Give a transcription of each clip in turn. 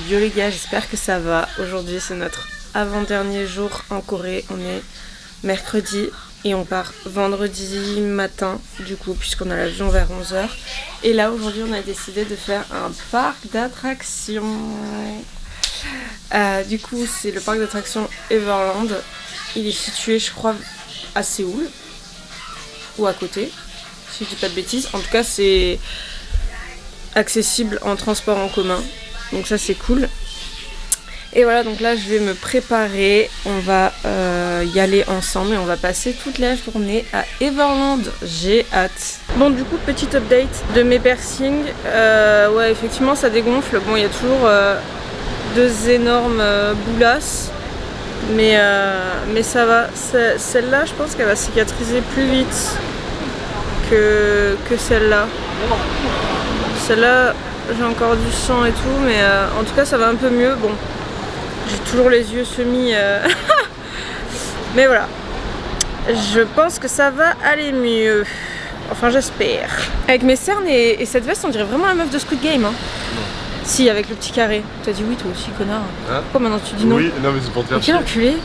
Yo les gars, j'espère que ça va. Aujourd'hui c'est notre avant-dernier jour en Corée. On est mercredi et on part vendredi matin du coup puisqu'on a l'avion vers 11h. Et là aujourd'hui on a décidé de faire un parc d'attractions. Du coup c'est le parc d'attractions Everland. Il est situé je crois à Séoul ou à côté si je dis pas de bêtises. En tout cas c'est accessible en transport en commun. Donc ça c'est cool. Et voilà, donc là je vais me préparer. On va y aller ensemble et on va passer toute la journée à Everland. J'ai hâte. Bon du coup petit update de mes piercings. Ouais effectivement ça dégonfle. Bon il y a toujours deux énormes boulasses. Mais ça va. Celle-là je pense qu'elle va cicatriser plus vite que celle-là. Celle-là j'ai encore du sang et tout, mais en tout cas ça va un peu mieux. Bon, j'ai toujours les yeux semi... mais voilà. Je pense que ça va aller mieux. Enfin j'espère. Avec mes cernes et cette veste on dirait vraiment la meuf de Squid Game hein. Non. Si, avec le petit carré. T'as dit oui toi aussi connard. Hein? Pourquoi maintenant tu dis non? Oui, non mais c'est pour te faire chier. Quel enculé.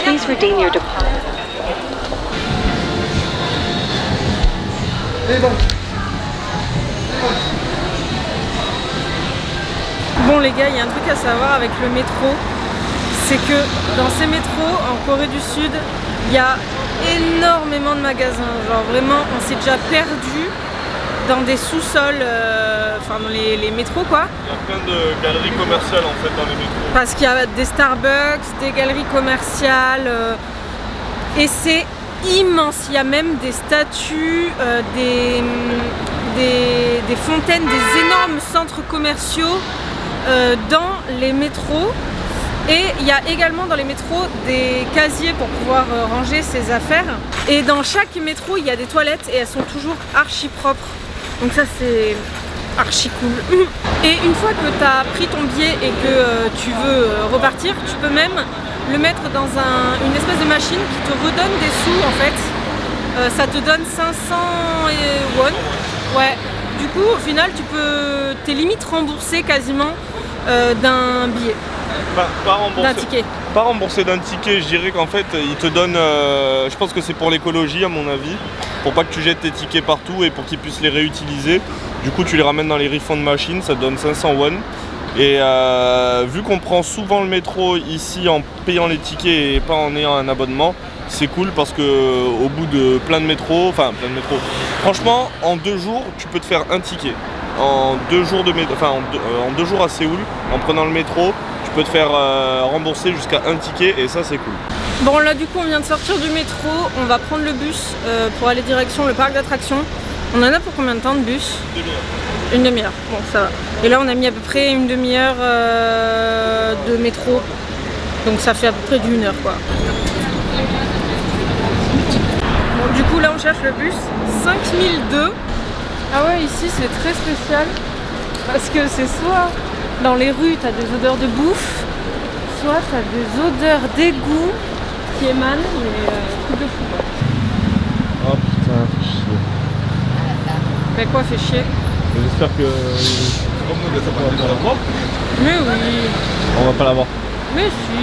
Please redeem your deposit. Bon les gars, il y a un truc à savoir avec le métro, c'est que dans ces métros en Corée du Sud, il y a énormément de magasins. Genre vraiment, on s'est déjà perdu dans des sous-sols, enfin dans les métros quoi. Il y a plein de galeries commerciales en fait dans les métros. Parce qu'il y a des Starbucks, des galeries commerciales, et c'est immense. Il y a même des statues, des fontaines, des énormes centres commerciaux dans les métros. Et il y a également dans les métros des casiers pour pouvoir ranger ses affaires. Et dans chaque métro, il y a des toilettes et elles sont toujours archi propres. Donc ça c'est archi cool. Et une fois que tu as pris ton billet et que tu veux repartir, tu peux même le mettre dans une espèce de machine qui te redonne des sous en fait. Ça te donne 500 won. Ouais. Du coup au final t'es limite remboursé quasiment d'un billet. Pas remboursé. D'un ticket. Pas remboursé d'un ticket, je dirais qu'en fait ils te donnent, je pense que c'est pour l'écologie à mon avis, pour pas que tu jettes tes tickets partout et pour qu'ils puissent les réutiliser. Du coup tu les ramènes dans les refund machines, ça te donne 500 won. Et vu qu'on prend souvent le métro ici en payant les tickets et pas en ayant un abonnement, c'est cool parce que au bout de plein de métros, franchement en 2 jours tu peux te faire un ticket. En 2 jours en 2 jours à Séoul, en prenant le métro, tu peux te faire rembourser jusqu'à un ticket et ça c'est cool. Bon là du coup on vient de sortir du métro, on va prendre le bus pour aller direction le parc d'attractions. On en a pour combien de temps de bus? Une demi-heure, bon ça va. Et là on a mis à peu près une demi-heure de métro. Donc ça fait à peu près d'1 heure quoi. Bon, du coup là on cherche le bus 5002. Ah ouais ici c'est très spécial. Parce que c'est soit dans les rues t'as des odeurs de bouffe, soit t'as des odeurs d'égout qui émanent, mais truc de fou quoi. Oh putain, fait chier. Mais quoi fait chier? J'espère que on va pas l'avoir. Mais oui. On va pas l'avoir. Mais si.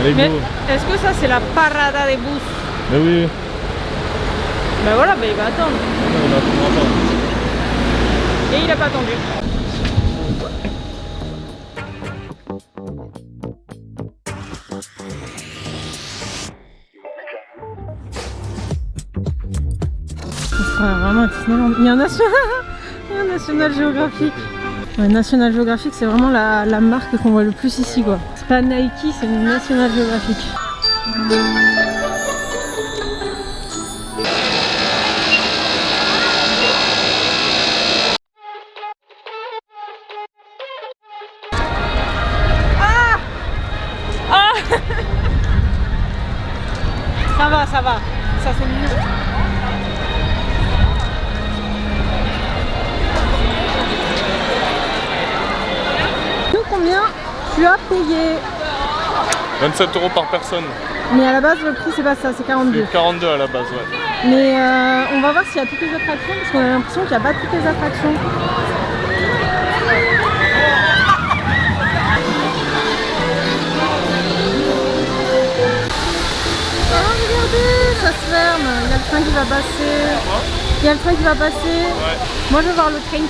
Allez Mais go. est-ce que ça c'est la parada des bus? Mais oui. Ben voilà, ben il va attendre. On attendra pas. Et il a pas attendu. Vraiment il y a un National Geographic. Ouais, National Geographic c'est vraiment la marque qu'on voit le plus ici quoi. C'est pas Nike, c'est une National Geographic. Ah ah ça va, ça c'est mieux. Combien tu as payé? 27 € par personne. Mais à la base le prix c'est pas ça, c'est 42. C'est 42 à la base ouais. Mais on va voir s'il y a toutes les attractions parce qu'on a l'impression qu'il n'y a pas toutes les attractions. Oh regardez, ça se ferme, il y a le train qui va passer. Il y a le train qui va passer. Ouais. Moi je veux voir le train.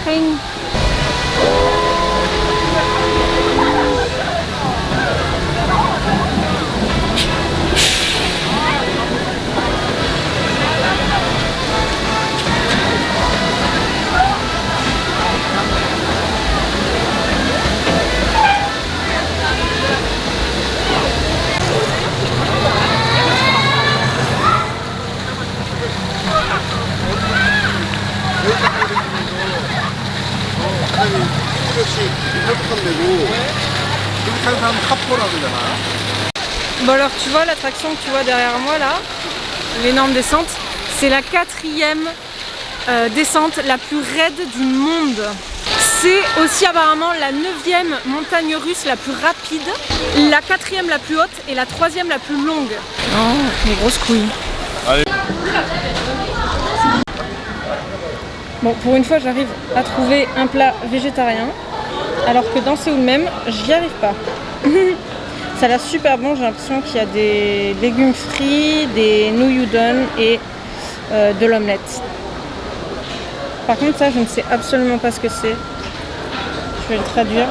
Bon alors tu vois l'attraction que tu vois derrière moi là, l'énorme descente, c'est la 4e descente la plus raide du monde. C'est aussi apparemment la 9e montagne russe la plus rapide, la 4e la plus haute et la 3e la plus longue. Oh, les grosses couilles. Allez. Bon, pour une fois j'arrive à trouver un plat végétarien, alors que dans Séoul même, j'y arrive pas. Ça a l'air super bon, j'ai l'impression qu'il y a des légumes frits, des nouilles udon et de l'omelette. Par contre ça je ne sais absolument pas ce que c'est. Je vais le traduire.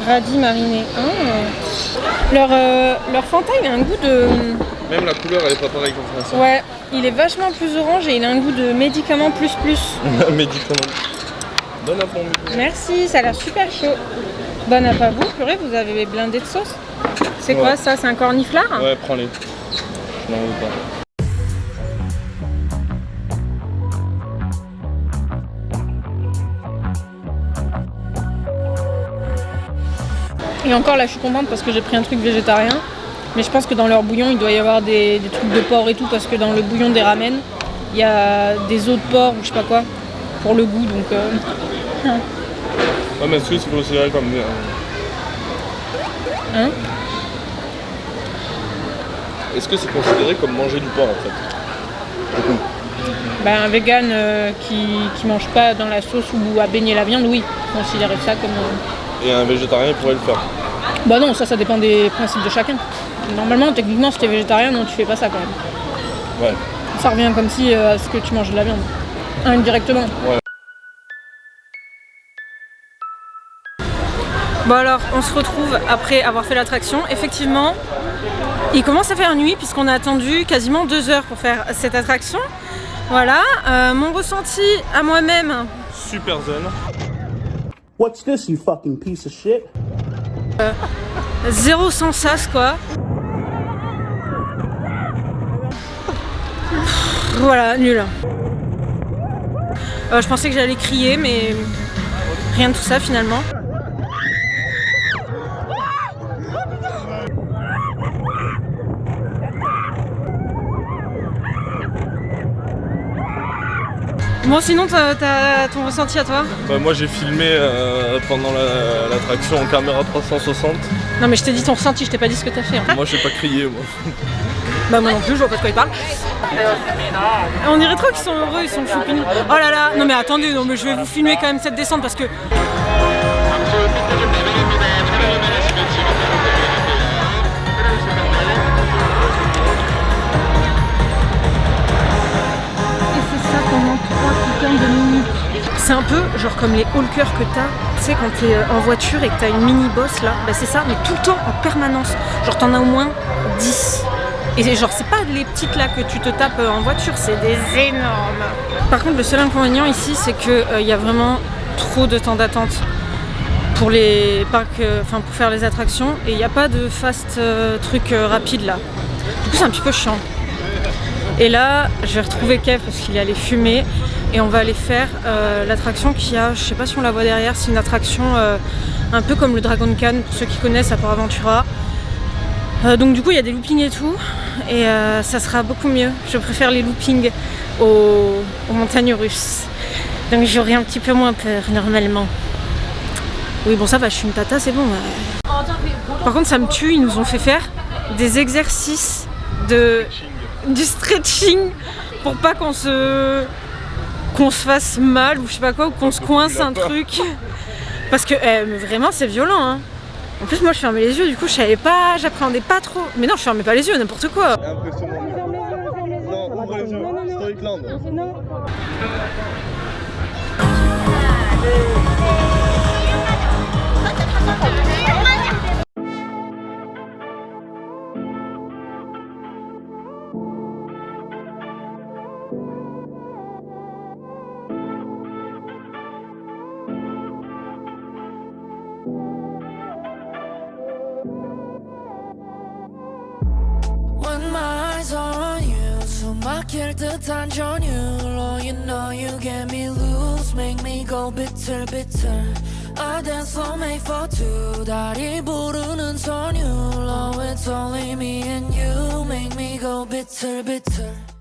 Radis mariné. Oh. Leur Fanta il a un goût de... Même la couleur elle est pas pareille qu'en français. Ouais, il est vachement plus orange et il a un goût de médicament plus. Médicament. Bon app mon micro. Merci, ça a l'air super chaud. Bon app à vous, purée, vous avez blindé de sauce. C'est quoi ça? C'est un corniflard? Ouais, prends-les. Je n'en veux pas. Et encore là je suis contente parce que j'ai pris un truc végétarien. Mais je pense que dans leur bouillon il doit y avoir des trucs de porc et tout. Parce que dans le bouillon des ramen il y a des os de porc ou je sais pas quoi. Pour le goût donc... Ouais mais est-ce que c'est considéré comme... Hein? Est-ce que c'est considéré comme manger du porc en fait? Ben, un vegan qui mange pas dans la sauce ou à baigner la viande, oui, considérer ça comme... Et un végétarien pourrait le faire? Bah non, ça dépend des principes de chacun. Normalement, techniquement, si t'es végétarien, non, tu fais pas ça quand même. Ouais. Ça revient comme si à ce que tu manges de la viande. Indirectement. Ouais. Bon alors, on se retrouve après avoir fait l'attraction. Effectivement, il commence à faire nuit puisqu'on a attendu quasiment 2 heures pour faire cette attraction. Voilà, mon ressenti à moi-même. Super zen. What's this, you fucking piece of shit? Zéro sans sas quoi. Voilà, nul. Je pensais que j'allais crier mais rien de tout ça finalement. Bon sinon t'as ton ressenti à toi? Bah moi j'ai filmé pendant l'attraction en caméra 360. Non mais je t'ai dit ton ressenti, je t'ai pas dit ce que t'as fait. Hein. Moi j'ai pas crié moi. Bah moi non plus, je vois pas de quoi ils parlent. On dirait trop qu'ils sont heureux, ils sont choupinous. Oh là là, non mais attendez, non mais je vais vous filmer quand même cette descente parce que... C'est un peu genre comme les haul cœurs que t'as, tu sais quand t'es en voiture et que t'as une mini boss là, bah c'est ça, mais tout le temps en permanence. Genre t'en as au moins 10. Et genre c'est pas les petites là que tu te tapes en voiture, c'est des énormes. Par contre le seul inconvénient ici c'est que y a vraiment trop de temps d'attente pour les parcs, enfin pour faire les attractions et il n'y a pas de fast truc rapide là. Du coup c'est un petit peu chiant. Et là je vais retrouver Kev parce qu'il est allé fumer. Et on va aller faire l'attraction qui a, je sais pas si on la voit derrière, c'est une attraction un peu comme le Dragon Khan, pour ceux qui connaissent à Port Aventura. Donc du coup il y a des loopings et tout, et ça sera beaucoup mieux. Je préfère les loopings aux montagnes russes. Donc j'aurai un petit peu moins peur normalement. Oui bon ça va, je suis une tata, c'est bon. Par contre ça me tue, ils nous ont fait faire des exercices du stretching pour pas qu'on se fasse mal ou je sais pas quoi, ou qu'on se coince un truc. Parce que mais vraiment c'est violent hein. En plus moi je fermais les yeux, du coup je savais pas, j'appréhendais pas trop. Mais non je fermais pas les yeux, n'importe quoi. Impressionnant. Non, ouvre les yeux. Storycland. When my eyes are on you, 숨막힐 듯한 전율로 you know you get me loose, make me go bitter bitter. I dance so made for two, 다리 부르는 선율로 it's only me and you, make me go bitter bitter.